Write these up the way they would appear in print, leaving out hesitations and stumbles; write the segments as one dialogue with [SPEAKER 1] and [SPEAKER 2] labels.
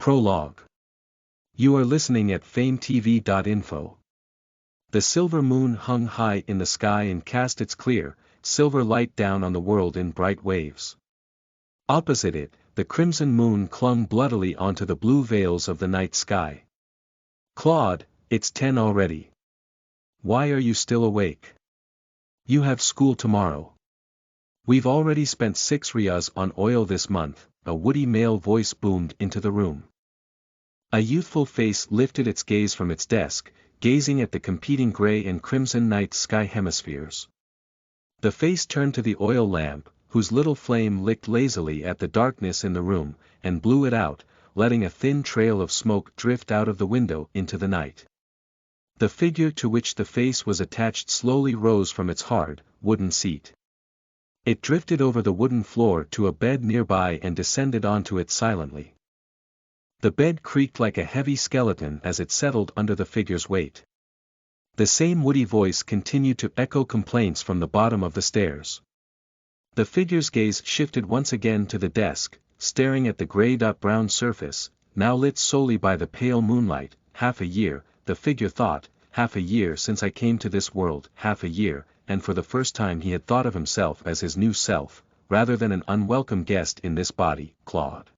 [SPEAKER 1] Prologue. You are listening at FameTV.info. The silver moon hung high in the sky and cast its clear, silver light down on the world in bright waves. Opposite it, the crimson moon clung bloodily onto the blue veils of the night sky. Claude, it's 10 already. Why are you still awake? You have school tomorrow. We've already spent 6 riyals on oil this month, a woody male voice boomed into the room. A youthful face lifted its gaze from its desk, gazing at the competing gray and crimson night sky hemispheres. The face turned to the oil lamp, whose little flame licked lazily at the darkness in the room, and blew it out, letting a thin trail of smoke drift out of the window into the night. The figure to which the face was attached slowly rose from its hard, wooden seat. It drifted over the wooden floor to a bed nearby and descended onto it silently. The bed creaked like a heavy skeleton as it settled under the figure's weight. The same woody voice continued to echo complaints from the bottom of the stairs. The figure's gaze shifted once again to the desk, staring at the gray-brown surface, now lit solely by the pale moonlight. Half a year, the figure thought, half a year since I came to this world, half a year, and for the first time he had thought of himself as his new self, rather than an unwelcome guest in this body, Claude.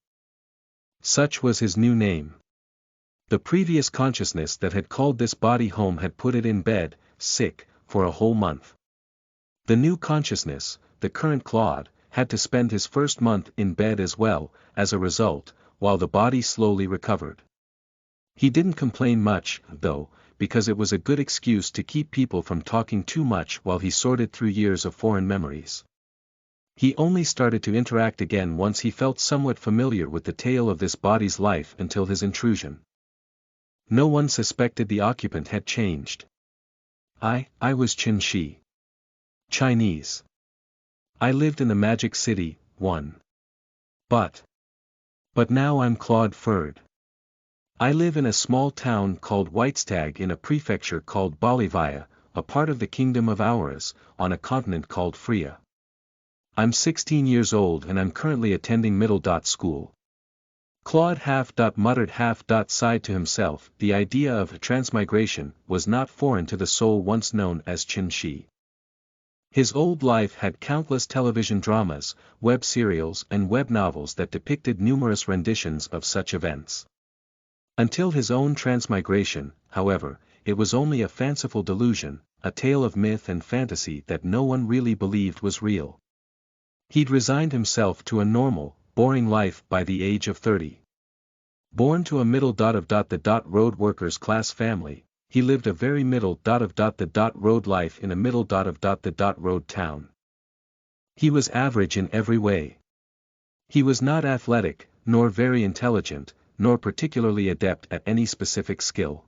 [SPEAKER 1] Such was his new name. The previous consciousness that had called this body home had put it in bed, sick, for a whole month. The new consciousness, the current Claude, had to spend his first month in bed as well, as a result, while the body slowly recovered. He didn't complain much, though, because it was a good excuse to keep people from talking too much while he sorted through years of foreign memories. He only started to interact again once he felt somewhat familiar with the tale of this body's life until his intrusion. No one suspected the occupant had changed. I was Qin Shi. Chinese. I lived in the magic city, one. But now I'm Claude Ferd. I live in a small town called Whitestag in a prefecture called Bolivia, a part of the kingdom of Auras, on a continent called Freya. I'm 16 years old and I'm currently attending middle school. Claude muttered sighed to himself. The idea of transmigration was not foreign to the soul once known as Qin Shi. His old life had countless television dramas, web serials and web novels that depicted numerous renditions of such events. Until his own transmigration, however, it was only a fanciful delusion, a tale of myth and fantasy that no one really believed was real. He'd resigned himself to a normal, boring life by the age of 30. Born to a middle road workers class family, he lived a very middle road life in a middle road town. He was average in every way. He was not athletic, nor very intelligent, nor particularly adept at any specific skill.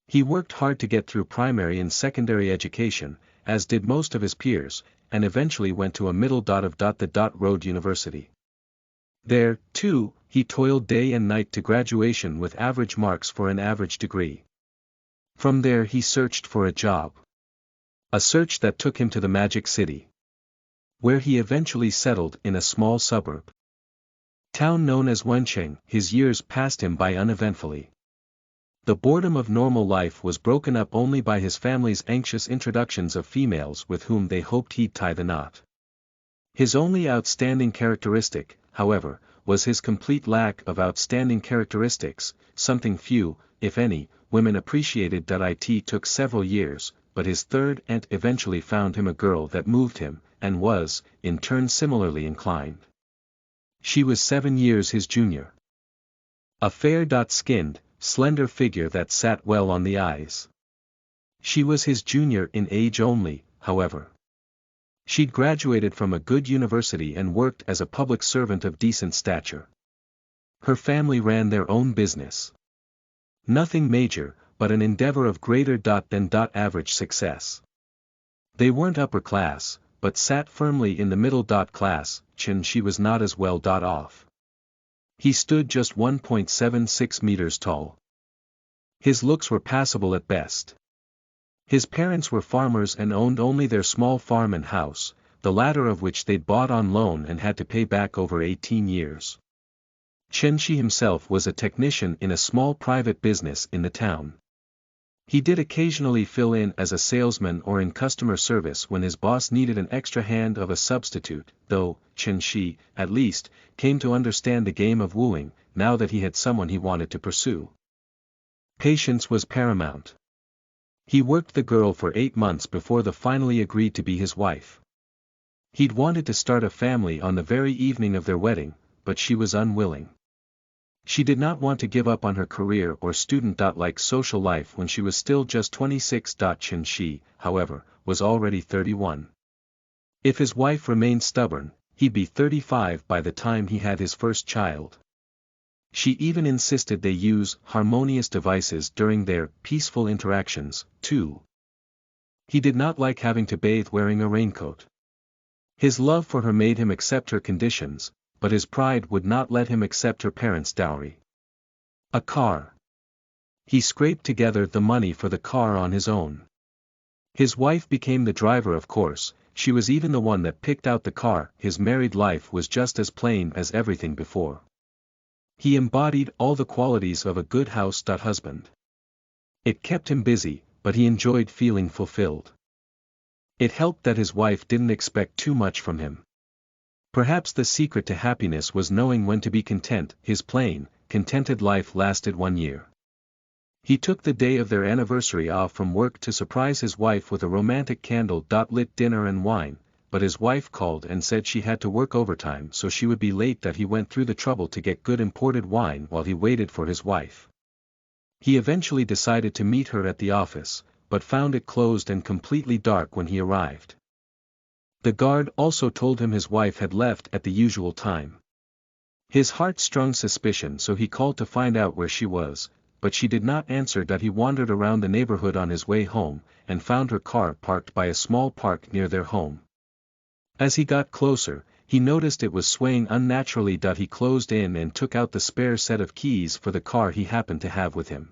[SPEAKER 1] He worked hard to get through primary and secondary education, as did most of his peers, and eventually went to a middle road university. There, too, he toiled day and night to graduation with average marks for an average degree. From there he searched for a job. A search that took him to the Magic City, where he eventually settled in a small suburb town known as Wencheng. His years passed him by uneventfully. The boredom of normal life was broken up only by his family's anxious introductions of females with whom they hoped he'd tie the knot. His only outstanding characteristic, however, was his complete lack of outstanding characteristics, something few, if any, women appreciated. It took several years, but his third aunt eventually found him a girl that moved him, and was, in turn, similarly inclined. She was 7 years his junior. A fair-skinned, slender figure that sat well on the eyes. She was his junior in age only, however. She'd graduated from a good university and worked as a public servant of decent stature. Her family ran their own business. Nothing major, but an endeavor of greater than average success. They weren't upper class, but sat firmly in the middle class. Qin Shi was not as well off. He stood just 1.76 meters tall. His looks were passable at best. His parents were farmers and owned only their small farm and house, the latter of which they'd bought on loan and had to pay back over 18 years. Chen Shi himself was a technician in a small private business in the town. He did occasionally fill in as a salesman or in customer service when his boss needed an extra hand of a substitute, though, Chen Shi, at least, came to understand the game of wooing, now that he had someone he wanted to pursue. Patience was paramount. He worked the girl for 8 months before they finally agreed to be his wife. He'd wanted to start a family on the very evening of their wedding, but she was unwilling. She did not want to give up on her career or student-like social life when she was still just 26. Chen Shi, however, was already 31. If his wife remained stubborn, he'd be 35 by the time he had his first child. She even insisted they use harmonious devices during their peaceful interactions, too. He did not like having to bathe wearing a raincoat. His love for her made him accept her conditions, but his pride would not let him accept her parents' dowry. A car. He scraped together the money for the car on his own. His wife became the driver, of course. She was even the one that picked out the car. His married life was just as plain as everything before. He embodied all the qualities of a good husband. It kept him busy, but he enjoyed feeling fulfilled. It helped that his wife didn't expect too much from him. Perhaps the secret to happiness was knowing when to be content. His plain, contented life lasted 1 year. He took the day of their anniversary off from work to surprise his wife with a romantic candle-lit dinner and wine, but his wife called and said she had to work overtime so she would be late. That he went through the trouble to get good imported wine while he waited for his wife. He eventually decided to meet her at the office, but found it closed and completely dark when he arrived. The guard also told him his wife had left at the usual time. His heart strung suspicion, so he called to find out where she was, but she did not answer. He wandered around the neighborhood on his way home, and found her car parked by a small park near their home. As he got closer, he noticed it was swaying unnaturally. He closed in and took out the spare set of keys for the car he happened to have with him.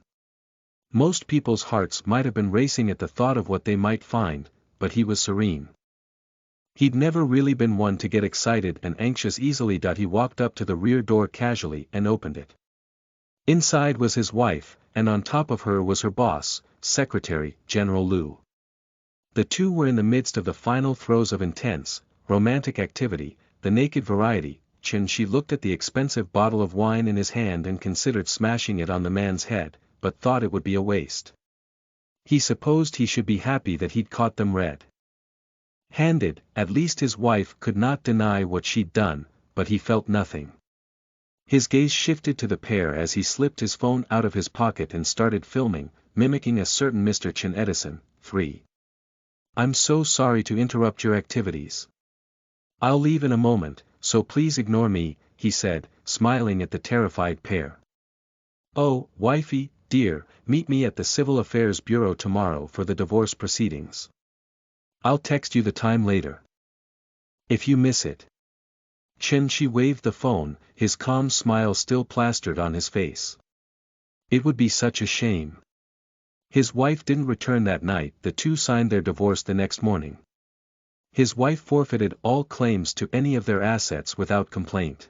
[SPEAKER 1] Most people's hearts might have been racing at the thought of what they might find, but he was serene. He'd never really been one to get excited and anxious easily. He walked up to the rear door casually and opened it. Inside was his wife, and on top of her was her boss, Secretary General Liu. The two were in the midst of the final throes of intense, romantic activity, the naked variety. Chen Shi looked at the expensive bottle of wine in his hand and considered smashing it on the man's head, but thought it would be a waste. He supposed he should be happy that he'd caught them red-handed. At least his wife could not deny what she'd done, but he felt nothing. His gaze shifted to the pair as he slipped his phone out of his pocket and started filming, mimicking a certain Mr. Chen Edison. 3. I'm so sorry to interrupt your activities. I'll leave in a moment, so please ignore me, he said, smiling at the terrified pair. Oh, wifey, dear, meet me at the Civil Affairs Bureau tomorrow for the divorce proceedings. I'll text you the time later. If you miss it. Chen Shi waved the phone, his calm smile still plastered on his face. It would be such a shame. His wife didn't return that night. The two signed their divorce the next morning. His wife forfeited all claims to any of their assets without complaint.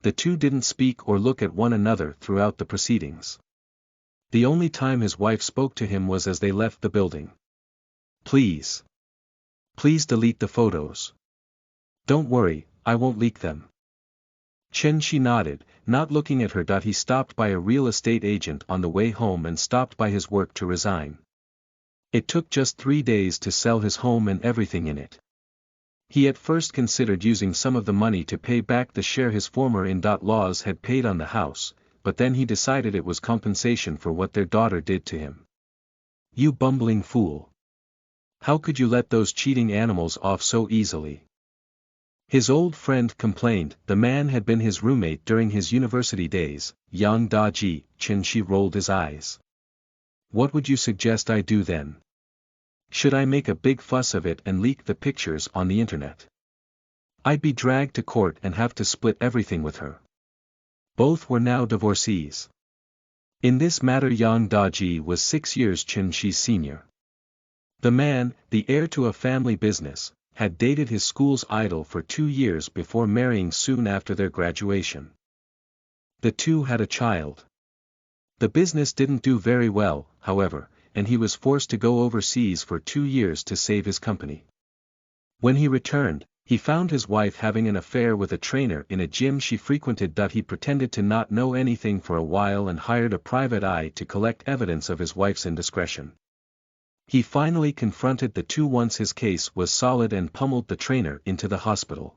[SPEAKER 1] The two didn't speak or look at one another throughout the proceedings. The only time his wife spoke to him was as they left the building. Please delete the photos. Don't worry, I won't leak them. Chen Shi nodded, not looking at her. He stopped by a real estate agent on the way home and stopped by his work to resign. It took just 3 days to sell his home and everything in it. He at first considered using some of the money to pay back the share his former in-laws had paid on the house, but then he decided it was compensation for what their daughter did to him. You bumbling fool! How could you let those cheating animals off so easily? His old friend complained. The man had been his roommate during his university days. Yang Daji. Chen Shi rolled his eyes. What would you suggest I do then? Should I make a big fuss of it and leak the pictures on the internet? I'd be dragged to court and have to split everything with her. Both were now divorcees. In this matter Yang Daji was 6 years Chen Shi's senior. The man, the heir to a family business, had dated his school's idol for 2 years before marrying soon after their graduation. The two had a child. The business didn't do very well, however, and he was forced to go overseas for 2 years to save his company. When he returned, he found his wife having an affair with a trainer in a gym she frequented. He pretended to not know anything for a while and hired a private eye to collect evidence of his wife's indiscretion. He finally confronted the two once his case was solid and pummeled the trainer into the hospital.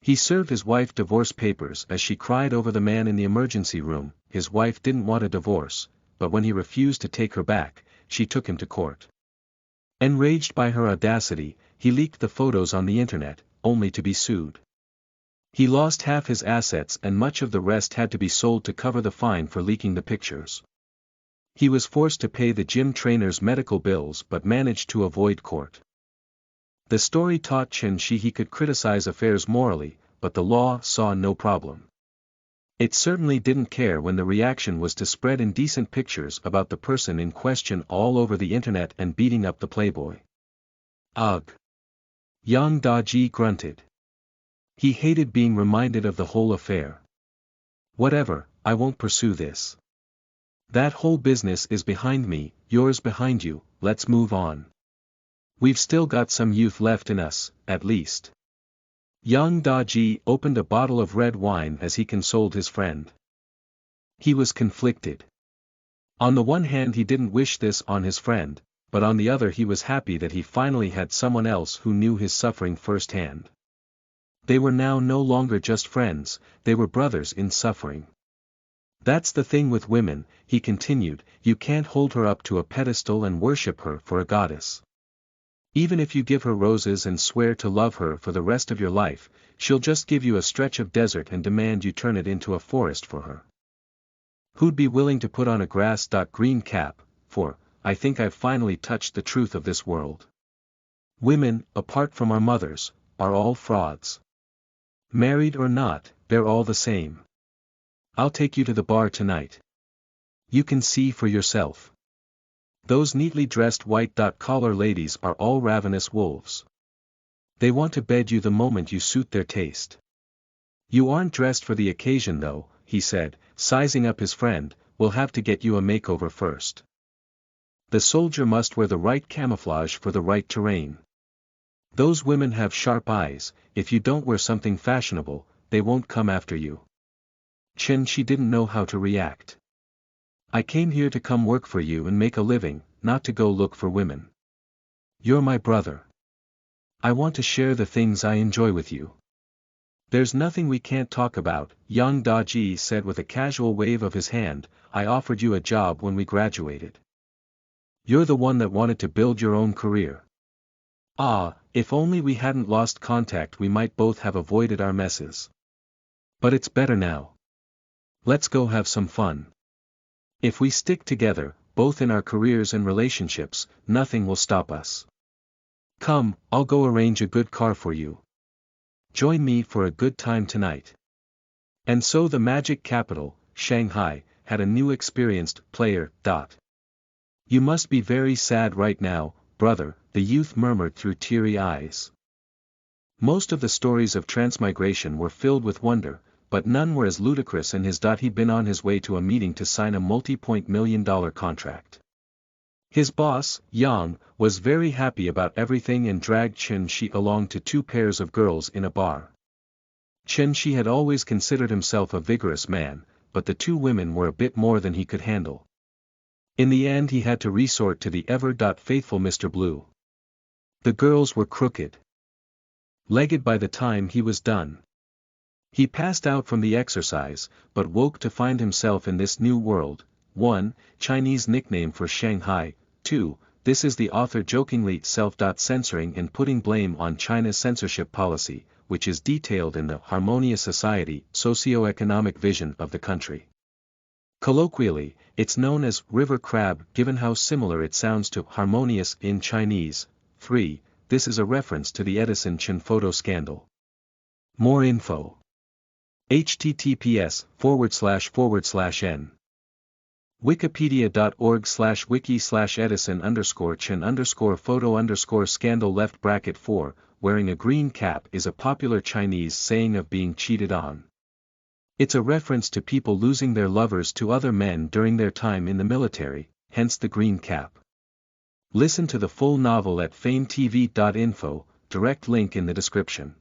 [SPEAKER 1] He served his wife divorce papers as she cried over the man in the emergency room. His wife didn't want a divorce, but when he refused to take her back, she took him to court. Enraged by her audacity, he leaked the photos on the internet, only to be sued. He lost half his assets and much of the rest had to be sold to cover the fine for leaking the pictures. He was forced to pay the gym trainer's medical bills but managed to avoid court. The story taught Chen Shi he could criticize affairs morally, but the law saw no problem. It certainly didn't care when the reaction was to spread indecent pictures about the person in question all over the internet and beating up the playboy. Ugh! Yang Daji grunted. He hated being reminded of the whole affair. Whatever, I won't pursue this. That whole business is behind me, yours behind you, let's move on. We've still got some youth left in us, at least. Yang Daji opened a bottle of red wine as he consoled his friend. He was conflicted. On the one hand he didn't wish this on his friend, but on the other he was happy that he finally had someone else who knew his suffering firsthand. They were now no longer just friends, they were brothers in suffering. That's the thing with women, he continued, you can't hold her up to a pedestal and worship her for a goddess. Even if you give her roses and swear to love her for the rest of your life, she'll just give you a stretch of desert and demand you turn it into a forest for her. Who'd be willing to put on a grass-green cap, for, I think I've finally touched the truth of this world. Women, apart from our mothers, are all frauds. Married or not, they're all the same. I'll take you to the bar tonight. You can see for yourself. Those neatly dressed white-collar ladies are all ravenous wolves. They want to bed you the moment you suit their taste. You aren't dressed for the occasion though, he said, sizing up his friend, we'll have to get you a makeover first. The soldier must wear the right camouflage for the right terrain. Those women have sharp eyes, if you don't wear something fashionable, they won't come after you. Chen Shi didn't know how to react. I came here to come work for you and make a living, not to go look for women. You're my brother. I want to share the things I enjoy with you. There's nothing we can't talk about, Yang Daji said with a casual wave of his hand, I offered you a job when we graduated. You're the one that wanted to build your own career. Ah, if only we hadn't lost contact we might both have avoided our messes. But it's better now. Let's go have some fun. If we stick together, both in our careers and relationships, nothing will stop us. Come, I'll go arrange a good car for you. Join me for a good time tonight. And so the magic capital, Shanghai, had a new experienced player. You must be very sad right now, brother, the youth murmured through teary eyes. Most of the stories of transmigration were filled with wonder, but none were as ludicrous as his. He'd been on his way to a meeting to sign a multi-million-dollar contract. His boss, Yang, was very happy about everything and dragged Chen Shi along to 2 pairs of girls in a bar. Chen Shi had always considered himself a vigorous man, but the 2 women were a bit more than he could handle. In the end he had to resort to the ever-faithful Mr. Blue. The girls were crooked-legged by the time he was done. He passed out from the exercise, but woke to find himself in this new world. 1. Chinese nickname for Shanghai. 2. This is the author jokingly self-censoring and putting blame on China's censorship policy, which is detailed in the Harmonious Society socio-economic vision of the country. Colloquially, it's known as river crab given how similar it sounds to harmonious in Chinese. 3. This is a reference to the Edison Chen photo scandal. More info. https://n. Wikipedia.org/wiki/Edison_Chen_photo_scandal left bracket 4, wearing a green cap is a popular Chinese saying of being cheated on. It's a reference to people losing their lovers to other men during their time in the military, hence the green cap. Listen to the full novel at FameTV.info, direct link in the description.